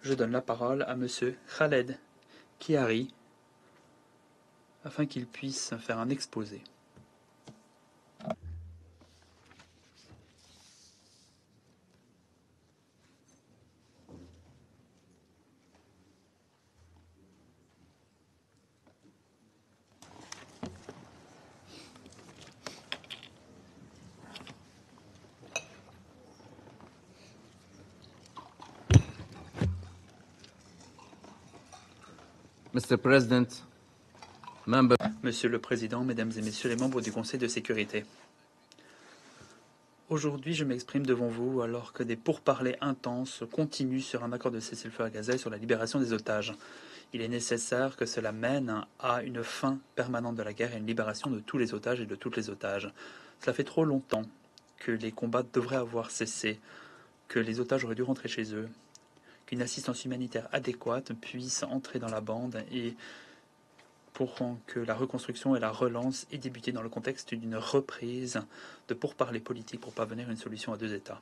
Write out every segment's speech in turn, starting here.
Je donne la parole à Monsieur Khaled Kiari afin qu'il puisse faire un exposé. Mr. President, Monsieur le Président, Mesdames et Messieurs les membres du Conseil de sécurité. Aujourd'hui, je m'exprime devant vous alors que des pourparlers intenses continuent sur un accord de cessez-le-feu à Gaza et sur la libération des otages. Il est nécessaire que cela mène à une fin permanente de la guerre et une libération de tous les otages et de toutes les otages. Cela fait trop longtemps que les combats devraient avoir cessé, que les otages auraient dû rentrer chez eux, qu'une assistance humanitaire adéquate puisse entrer dans la bande et pour que la reconstruction et la relance aient débuté dans le contexte d'une reprise de pourparlers politiques pour parvenir à une solution à deux États.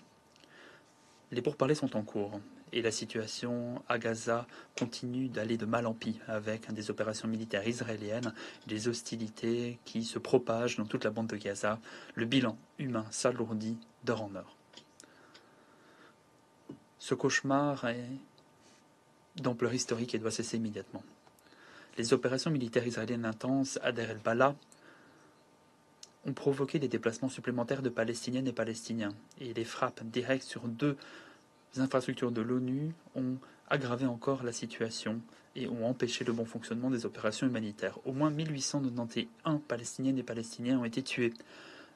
Les pourparlers sont en cours et la situation à Gaza continue d'aller de mal en pis avec des opérations militaires israéliennes, des hostilités qui se propagent dans toute la bande de Gaza. Le bilan humain s'alourdit d'heure en heure. Ce cauchemar est d'ampleur historique et doit cesser immédiatement. Les opérations militaires israéliennes intenses à Deir el-Bala ont provoqué des déplacements supplémentaires de Palestiniennes et Palestiniens, et les frappes directes sur deux infrastructures de l'ONU ont aggravé encore la situation et ont empêché le bon fonctionnement des opérations humanitaires. Au moins 1891 Palestiniennes et Palestiniens ont été tués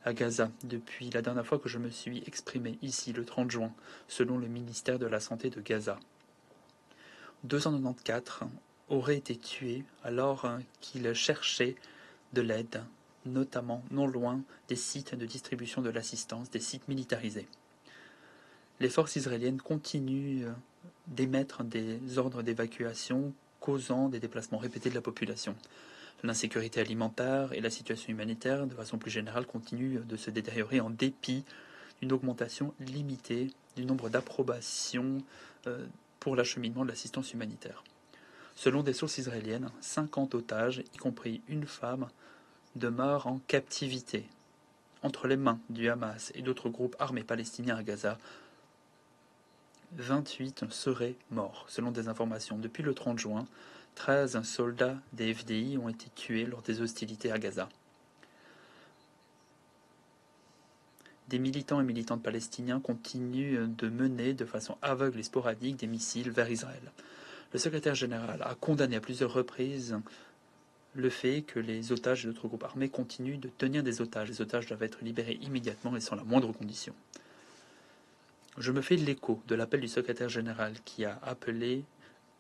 à Gaza depuis la dernière fois que je me suis exprimé ici le 30 juin, selon le ministère de la Santé de Gaza. 294 auraient été tués alors qu'ils cherchaient de l'aide, notamment non loin des sites de distribution de l'assistance, des sites militarisés. Les forces israéliennes continuent d'émettre des ordres d'évacuation, causant des déplacements répétés de la population. L'insécurité alimentaire et la situation humanitaire, de façon plus générale, continuent de se détériorer en dépit d'une augmentation limitée du nombre d'approbations pour l'acheminement de l'assistance humanitaire. Selon des sources israéliennes, 50 otages, y compris une femme, demeurent en captivité entre les mains du Hamas et d'autres groupes armés palestiniens à Gaza. 28 seraient morts, selon des informations. Depuis le 30 juin, 13 soldats des FDI ont été tués lors des hostilités à Gaza. Des militants et militantes palestiniens continuent de mener de façon aveugle et sporadique des missiles vers Israël. Le secrétaire général a condamné à plusieurs reprises le fait que les otages et d'autres groupes armés continuent de tenir des otages. Les otages doivent être libérés immédiatement et sans la moindre condition. Je me fais l'écho de l'appel du secrétaire général qui a appelé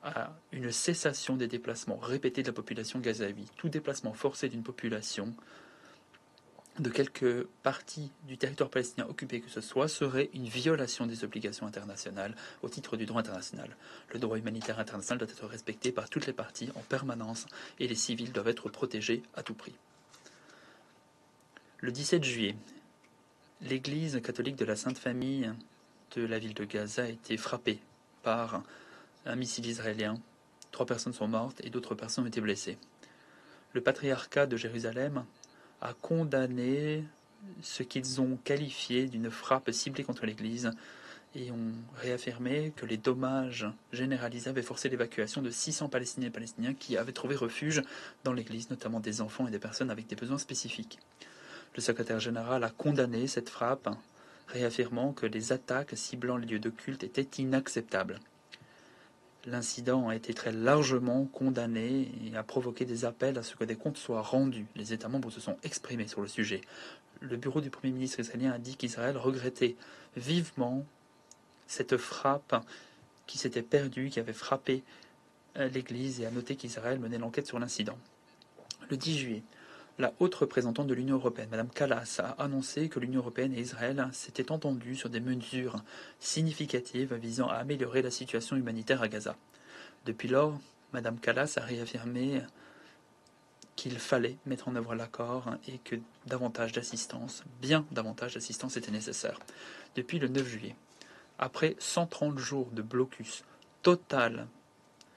à une cessation des déplacements répétés de la population gazaoui. Tout déplacement forcé d'une population de quelque partie du territoire palestinien occupé que ce soit serait une violation des obligations internationales au titre du droit international. Le droit humanitaire international doit être respecté par toutes les parties en permanence et les civils doivent être protégés à tout prix. Le 17 juillet, l'église catholique de la Sainte Famille de la ville de Gaza a été frappée par un missile israélien. 3 personnes sont mortes et d'autres personnes ont été blessées. Le patriarcat de Jérusalem a condamné ce qu'ils ont qualifié d'une frappe ciblée contre l'Église et ont réaffirmé que les dommages généralisés avaient forcé l'évacuation de 600 Palestiniens et Palestiniens qui avaient trouvé refuge dans l'Église, notamment des enfants et des personnes avec des besoins spécifiques. Le secrétaire général a condamné cette frappe, réaffirmant que les attaques ciblant les lieux de culte étaient inacceptables. L'incident a été très largement condamné et a provoqué des appels à ce que des comptes soient rendus. Les États membres se sont exprimés sur le sujet. Le bureau du Premier ministre israélien a dit qu'Israël regrettait vivement cette frappe qui s'était perdue, qui avait frappé l'Église, et a noté qu'Israël menait l'enquête sur l'incident. Le 10 juillet, la haute représentante de l'Union européenne, Mme Kallas, a annoncé que l'Union européenne et Israël s'étaient entendus sur des mesures significatives visant à améliorer la situation humanitaire à Gaza. Depuis lors, Mme Kallas a réaffirmé qu'il fallait mettre en œuvre l'accord et que davantage d'assistance, bien davantage d'assistance était nécessaire. Depuis le 9 juillet, après 130 jours de blocus totale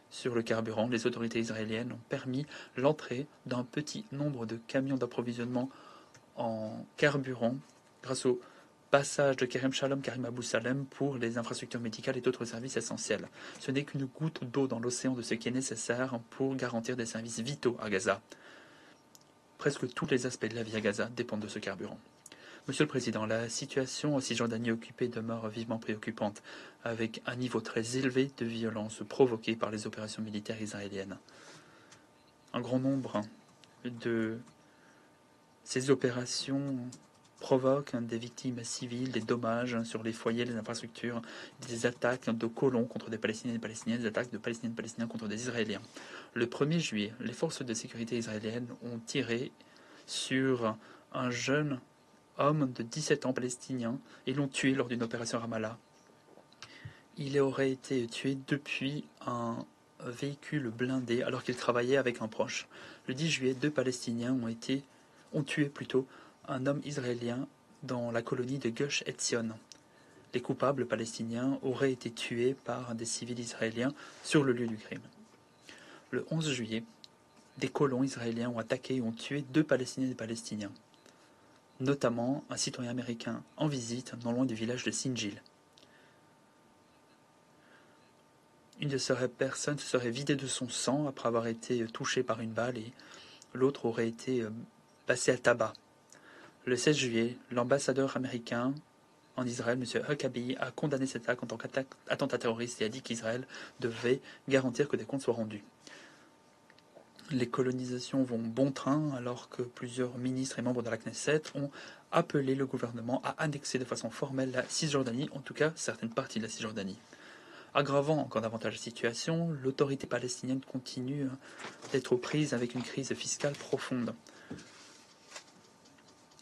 sur le carburant. Les autorités israéliennes ont permis l'entrée d'un petit nombre de camions d'approvisionnement en carburant grâce au passage de Kerem Shalom Karim Abou Salem pour les infrastructures médicales et d'autres services essentiels. Ce n'est qu'une goutte d'eau dans l'océan de ce qui est nécessaire pour garantir des services vitaux à Gaza. Presque tous les aspects de la vie à Gaza dépendent de ce carburant. Monsieur le Président, la situation en Cisjordanie occupée demeure vivement préoccupante, avec un niveau très élevé de violence provoquée par les opérations militaires israéliennes. Un grand nombre de ces opérations provoquent des victimes civiles, des dommages sur les foyers, les infrastructures, des attaques de colons contre des Palestiniens et des Palestiniennes, des attaques de Palestiniens et Palestiniens contre des Israéliens. Le 1er juillet, les forces de sécurité israéliennes ont tiré sur un jeune homme de 17 ans palestinien et l'ont tué lors d'une opération Ramallah. Il aurait été tué depuis un véhicule blindé alors qu'il travaillait avec un proche. Le 10 juillet, 2 Palestiniens ont tué un homme israélien dans la colonie de Gush Etzion. Les coupables palestiniens auraient été tués par des civils israéliens sur le lieu du crime. Le 11 juillet, des colons israéliens ont attaqué et ont tué 2 Palestiniens et Palestiniens, notamment un citoyen américain en visite non loin du village de Sinjil. Une de ces personnes se serait vidée de son sang après avoir été touchée par une balle et l'autre aurait été passée à tabac. Le 16 juillet, l'ambassadeur américain en Israël, M. Huckabee, a condamné cette attaque en tant qu'attentat terroriste et a dit qu'Israël devait garantir que des comptes soient rendus. Les colonisations vont bon train alors que plusieurs ministres et membres de la Knesset ont appelé le gouvernement à annexer de façon formelle la Cisjordanie, en tout cas certaines parties de la Cisjordanie. Aggravant encore davantage la situation, l'autorité palestinienne continue d'être aux prises avec une crise fiscale profonde.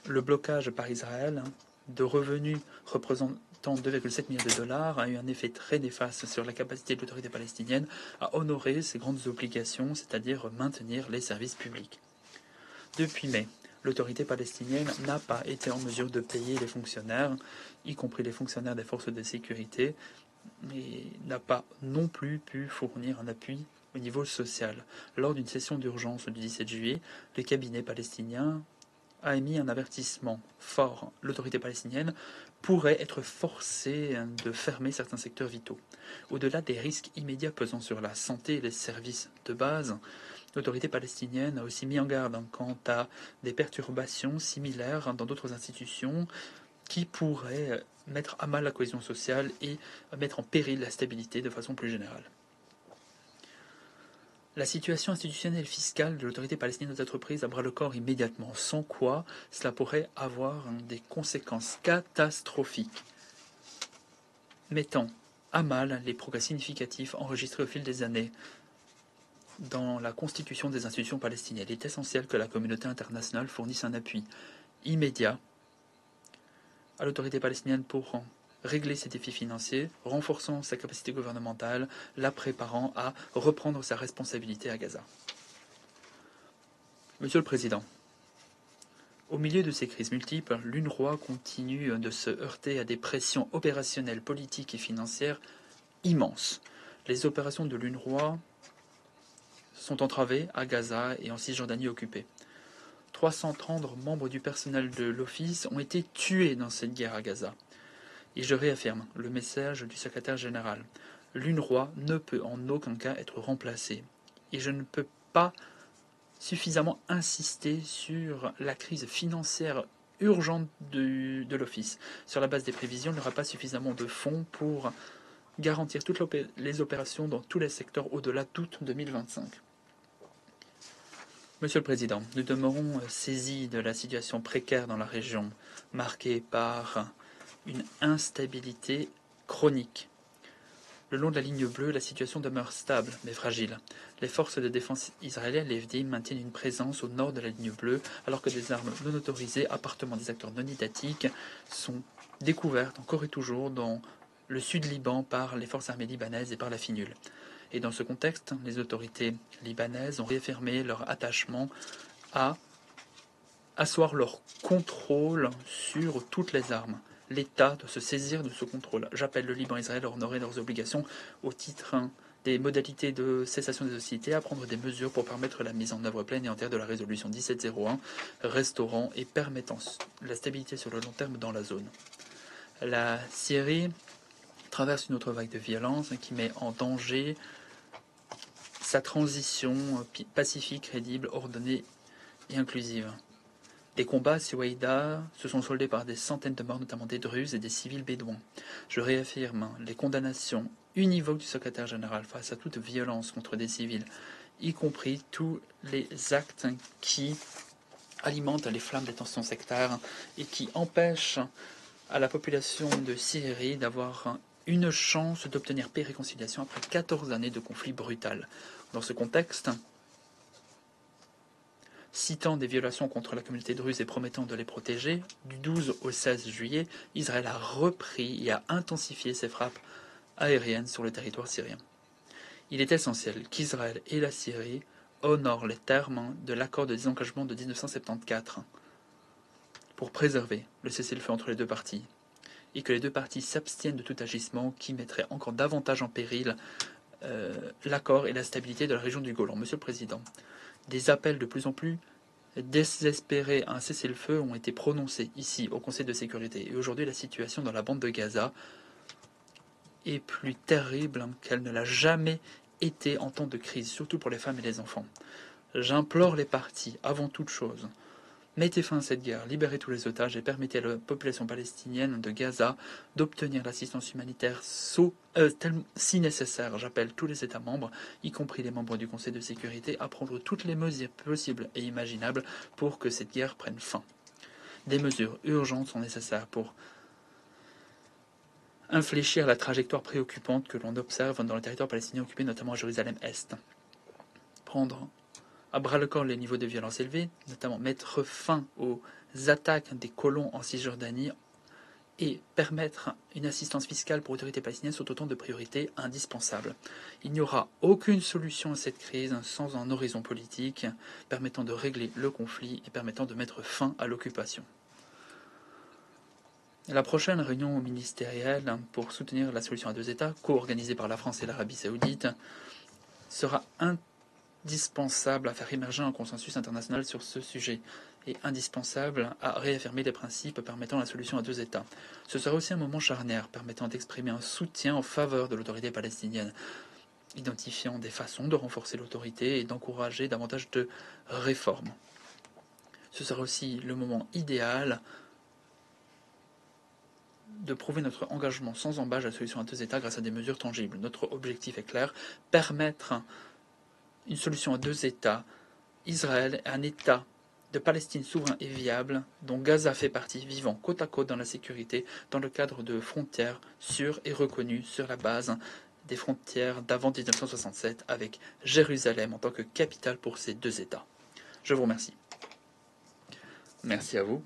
Le blocage par Israël de revenus représentant 2,7 milliards de dollars a eu un effet très néfaste sur la capacité de l'autorité palestinienne à honorer ses grandes obligations, c'est-à-dire maintenir les services publics. Depuis mai, l'autorité palestinienne n'a pas été en mesure de payer les fonctionnaires, y compris les fonctionnaires des forces de sécurité, mais n'a pas non plus pu fournir un appui au niveau social. Lors d'une session d'urgence du 17 juillet, le cabinet palestinien a émis un avertissement fort. L'autorité palestinienne pourrait être forcée de fermer certains secteurs vitaux. Au-delà des risques immédiats pesant sur la santé et les services de base, l'autorité palestinienne a aussi mis en garde quant à des perturbations similaires dans d'autres institutions qui pourraient mettre à mal la cohésion sociale et mettre en péril la stabilité de façon plus générale. La situation institutionnelle et fiscale de l'autorité palestinienne doit être prise à bras-le-corps immédiatement, sans quoi cela pourrait avoir des conséquences catastrophiques, mettant à mal les progrès significatifs enregistrés au fil des années dans la constitution des institutions palestiniennes. Il est essentiel que la communauté internationale fournisse un appui immédiat à l'autorité palestinienne pour régler ses défis financiers, renforçant sa capacité gouvernementale, la préparant à reprendre sa responsabilité à Gaza. Monsieur le Président, au milieu de ces crises multiples, l'UNRWA continue de se heurter à des pressions opérationnelles, politiques et financières immenses. Les opérations de l'UNRWA sont entravées à Gaza et en Cisjordanie occupée. 330 membres du personnel de l'Office ont été tués dans cette guerre à Gaza. Et je réaffirme le message du secrétaire général. L'UNRWA ne peut en aucun cas être remplacée. Et je ne peux pas suffisamment insister sur la crise financière urgente de l'Office. Sur la base des prévisions, il n'y aura pas suffisamment de fonds pour garantir toutes les opérations dans tous les secteurs au-delà d'août 2025. Monsieur le Président, nous demeurons saisis de la situation précaire dans la région, marquée par une instabilité chronique. Le long de la ligne bleue, la situation demeure stable mais fragile. Les forces de défense israéliennes, les FDI, maintiennent une présence au nord de la ligne bleue, alors que des armes non autorisées appartenant à des acteurs non étatiques sont découvertes encore et toujours dans le sud Liban par les forces armées libanaises et par la FINUL. Et dans ce contexte, les autorités libanaises ont réaffirmé leur attachement à asseoir leur contrôle sur toutes les armes. l'État de se saisir de ce contrôle. J'appelle le Liban et Israël à honorer leurs obligations au titre des modalités de cessation des hostilités, à prendre des mesures pour permettre la mise en œuvre pleine et entière de la résolution 1701, restaurant et permettant la stabilité sur le long terme dans la zone. La Syrie traverse une autre vague de violence qui met en danger sa transition pacifique, crédible, ordonnée et inclusive. Les combats à Suwaïda se sont soldés par des centaines de morts, notamment des Druzes et des civils bédouins. Je réaffirme les condamnations univoques du secrétaire général face à toute violence contre des civils, y compris tous les actes qui alimentent les flammes des tensions sectaires et qui empêchent à la population de Syrie d'avoir une chance d'obtenir paix et réconciliation après 14 années de conflit brutal. Dans ce contexte, citant des violations contre la communauté druze et promettant de les protéger, du 12 au 16 juillet, Israël a repris et a intensifié ses frappes aériennes sur le territoire syrien. Il est essentiel qu'Israël et la Syrie honorent les termes de l'accord de désengagement de 1974 pour préserver le cessez-le-feu entre les deux parties, et que les deux parties s'abstiennent de tout agissement qui mettrait encore davantage en péril l'accord et la stabilité de la région du Golan. Monsieur le Président, des appels de plus en plus désespérés à un cessez-le-feu ont été prononcés ici au Conseil de sécurité. Et aujourd'hui, la situation dans la bande de Gaza est plus terrible qu'elle ne l'a jamais été en temps de crise, surtout pour les femmes et les enfants. J'implore les parties, avant toute chose, mettez fin à cette guerre, libérez tous les otages et permettez à la population palestinienne de Gaza d'obtenir l'assistance humanitaire si nécessaire. J'appelle tous les États membres, y compris les membres du Conseil de sécurité, à prendre toutes les mesures possibles et imaginables pour que cette guerre prenne fin. Des mesures urgentes sont nécessaires pour infléchir la trajectoire préoccupante que l'on observe dans le territoire palestinien occupé, notamment à Jérusalem-Est. Prendre à bras-le-corps les niveaux de violence élevés, notamment mettre fin aux attaques des colons en Cisjordanie et permettre une assistance fiscale pour l'autorité palestinienne sont autant de priorités indispensables. Il n'y aura aucune solution à cette crise sans un horizon politique permettant de régler le conflit et permettant de mettre fin à l'occupation. La prochaine réunion ministérielle pour soutenir la solution à deux États, co-organisée par la France et l'Arabie saoudite, sera indispensable à faire émerger un consensus international sur ce sujet et indispensable à réaffirmer les principes permettant la solution à deux États. Ce sera aussi un moment charnière permettant d'exprimer un soutien en faveur de l'autorité palestinienne, identifiant des façons de renforcer l'autorité et d'encourager davantage de réformes. Ce sera aussi le moment idéal de prouver notre engagement sans embâche à la solution à deux États grâce à des mesures tangibles. Notre objectif est clair, permettre une solution à deux États, Israël est un État de Palestine souverain et viable, dont Gaza fait partie, vivant côte à côte dans la sécurité, dans le cadre de frontières sûres et reconnues sur la base des frontières d'avant 1967, avec Jérusalem en tant que capitale pour ces deux États. Je vous remercie. Merci à vous.